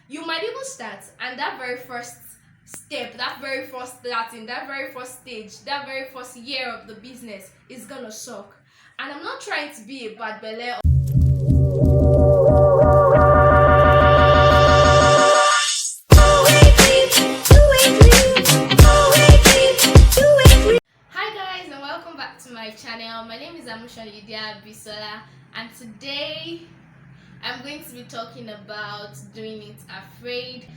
You might even start, and that very first step, that very first starting, that very first stage, that very first year of the business is gonna suck. And I'm not trying to be a bad belle. Hi guys, and welcome back to my channel. My name is Lydia Bisola, and today I'm going to be talking about doing it afraid.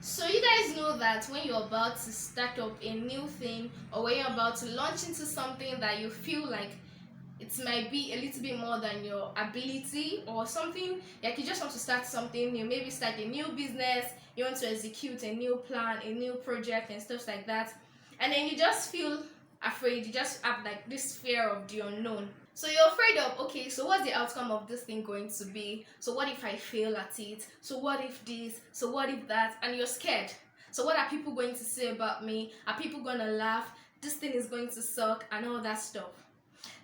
So you guys know that when you're about to start up a new thing, or when you're about to launch into something that you feel like it might be a little bit more than your ability, or something like you just want to start something new, maybe start a new business, you want to execute a new plan, a new project and stuff like that, and then you just feel afraid, you just have like this fear of the unknown. So you're afraid of, okay, so what's the outcome of this thing going to be? So what if I fail at it? So what if this? So what if that? And you're scared. So what are people going to say about me? Are people going to laugh? This thing is going to suck and all that stuff.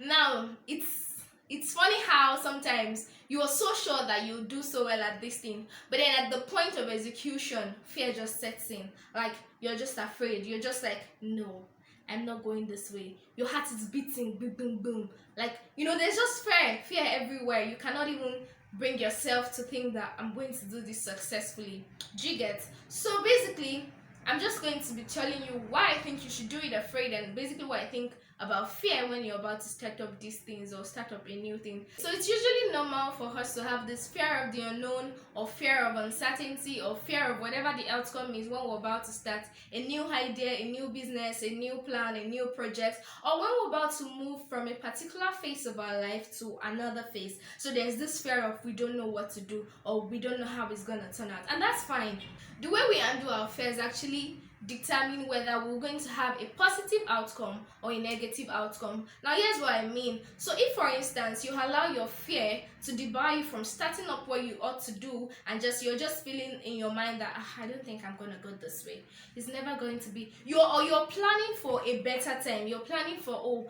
Now, it's funny how sometimes you are so sure that you'll do so well at this thing, but then at the point of execution, fear just sets in. Like, you're just afraid. You're just like, no, I'm not going this way. Your heart is beating, boom, boom, boom. Like, there's just fear everywhere. You cannot even bring yourself to think that I'm going to do this successfully. Do you get? So basically, I'm just going to be telling you why I think you should do it afraid, and basically what I think about fear when you're about to start up these things or start up a new thing. So it's usually normal for us to have this fear of the unknown, or fear of uncertainty, or fear of whatever the outcome is when we're about to start a new idea, a new business, a new plan, a new project, or when we're about to move from a particular phase of our life to another phase. So there's this fear of we don't know what to do, or we don't know how it's gonna turn out, and that's fine. The way we handle our fears actually determine whether we're going to have a positive outcome or a negative outcome. Now here's what I mean. So if, for instance, you allow your fear to debar you from starting up what you ought to do, and you're just feeling in your mind that I don't think I'm gonna go this way, it's never going to be, you're planning for a better time, you're planning for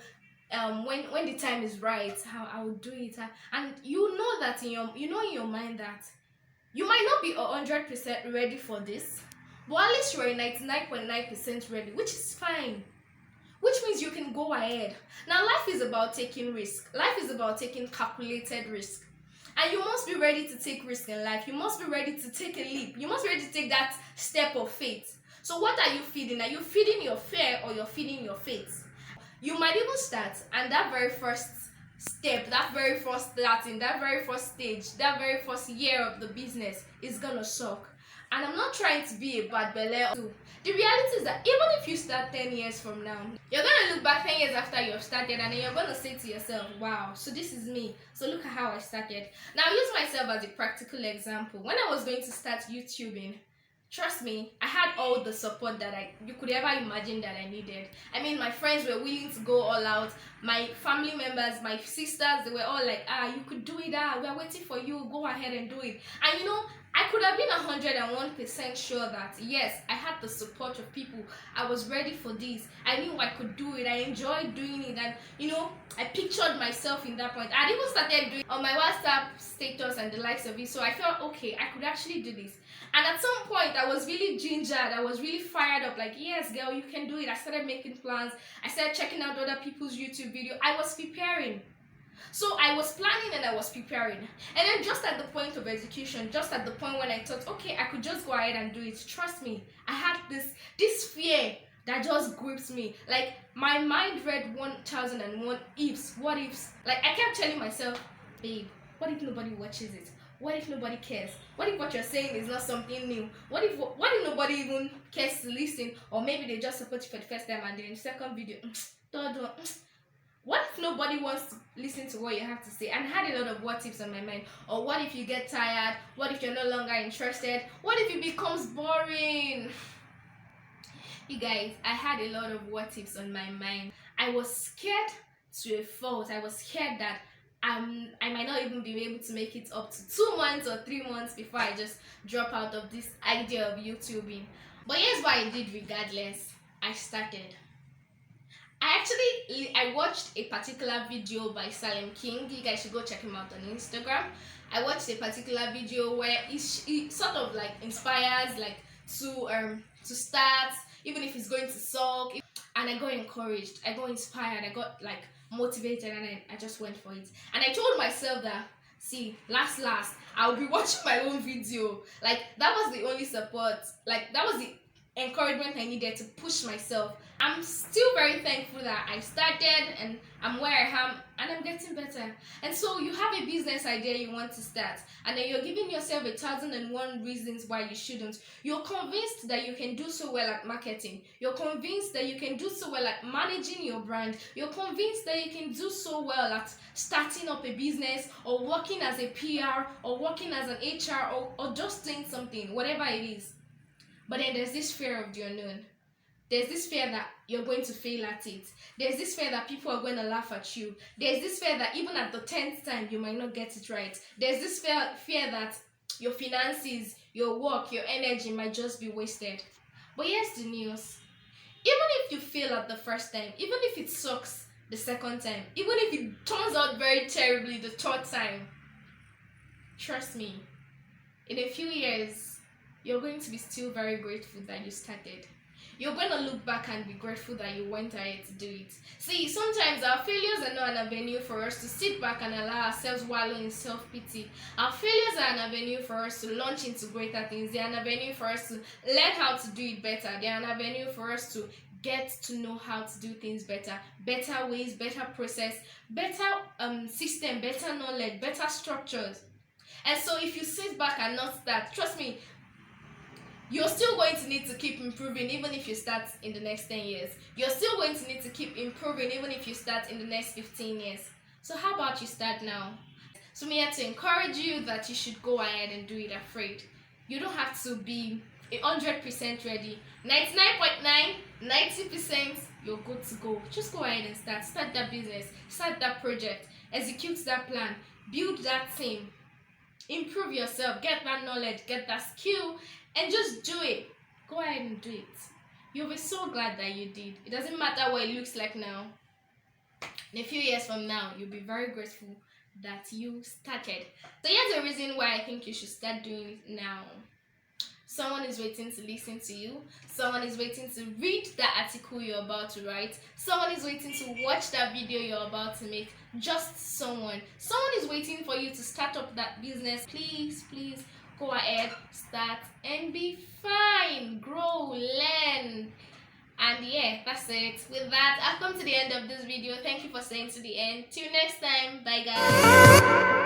when the time is right, how I will do it, and you know that in your mind that you might not be 100% ready for this, but at least you're 99.9% ready, which is fine. Which means you can go ahead. Now, life is about taking risk. Life is about taking calculated risk. And you must be ready to take risk in life. You must be ready to take a leap. You must be ready to take that step of faith. So what are you feeding? Are you feeding your fear, or you're feeding your faith? You might even start, and that very first step, that very first starting, that very first stage, that very first year of the business is gonna suck. And I'm not trying to be a bad belle. The reality is that even if you start 10 years from now, you're gonna look back 10 years after you've started, and then you're gonna say to yourself, wow, so this is me, so look at how I started. Now I'll use myself as a practical example. When I was going to start YouTubing, trust me, I had all the support that you could ever imagine that I needed. I mean, my friends were willing to go all out. My family members, my sisters, they were all like, you could do it, we're waiting for you, go ahead and do it. And I could have been 101% sure that yes, I had the support of people. I was ready for this. I knew I could do it. I enjoyed doing it, and I pictured myself in that point. I even started doing on my WhatsApp status and the likes of it. So I felt okay, I could actually do this. And at some point, I was really gingered. I was really fired up. Like, yes, girl, you can do it. I started making plans. I started checking out other people's YouTube video. I was preparing. So I was planning and I was preparing. And then just at the point of execution, just at the point when I thought, okay, I could just go ahead and do it, trust me, I had this fear that just grips me. Like, my mind read 1001 ifs, what ifs. Like, I kept telling myself, babe, what if nobody watches it? What if nobody cares? What if what you're saying is not something new? What if nobody even cares to listen? Or maybe they just support you for the first time, and then in the second video, third one, what if nobody wants to listen to what you have to say? And I had a lot of what ifs on my mind. Or what if you get tired? What if you're no longer interested? What if it becomes boring? You guys, I had a lot of what ifs on my mind. I was scared to a fault. I was scared that I might not even be able to make it up to 2 months or 3 months before I just drop out of this idea of YouTubing. But here's what I did regardless. I started. I watched a particular video by Salem King. You guys should go check him out on Instagram. I watched a particular video where it sort of like inspires like to start, even if it's going to suck. And I got encouraged, I got inspired, I got like motivated, and I just went for it. And I told myself that, see, last I'll be watching my own video. Like that was the only support, like that was the encouragement I needed to push myself. I'm still very thankful that I started and I'm where I am, and I'm getting better. And so you have a business idea you want to start, and then you're giving yourself 1,001 reasons why you shouldn't. You're convinced that you can do so well at marketing. You're convinced that you can do so well at managing your brand. You're convinced that you can do so well at starting up a business, or working as a PR, or working as an HR, or just doing something, whatever it is. But then there's this fear of the unknown. There's this fear that you're going to fail at it. There's this fear that people are going to laugh at you. There's this fear that even at the 10th time, you might not get it right. There's this fear that your finances, your work, your energy might just be wasted. But here's the news. Even if you fail at the first time, even if it sucks the second time, even if it turns out very terribly the third time, trust me, in a few years, you're going to be still very grateful that you started. You're going to look back and be grateful that you went ahead to do it. See, sometimes our failures are not an avenue for us to sit back and allow ourselves wallow in self-pity. Our failures are an avenue for us to launch into greater things. They're an avenue for us to learn how to do it better. They're an avenue for us to get to know how to do things better. Better ways, better process, better system, better knowledge, better structures. And so if you sit back and not start, trust me, you're still going to need to keep improving even if you start in the next 10 years. You're still going to need to keep improving even if you start in the next 15 years. So how about you start now? So I'm here to encourage you that you should go ahead and do it afraid. You don't have to be 100% ready. 99.9, 90%, you're good to go. Just go ahead and start. Start that business. Start that project. Execute that plan. Build that team. Improve yourself. Get that knowledge. Get that skill. And just do it. Go ahead and do it. You'll be so glad that you did. It doesn't matter what it looks like now. In a few years from now, you'll be very grateful that you started. So here's the reason why I think you should start doing it now. Someone is waiting to listen to you. Someone is waiting to read that article you're about to write. Someone is waiting to watch that video you're about to make. Just someone. Someone is waiting for you to start up that business. Please, please, go ahead, start, and be fine. Grow, learn. And yeah, that's it. With that, I've come to the end of this video. Thank you for staying to the end. Till next time. Bye, guys.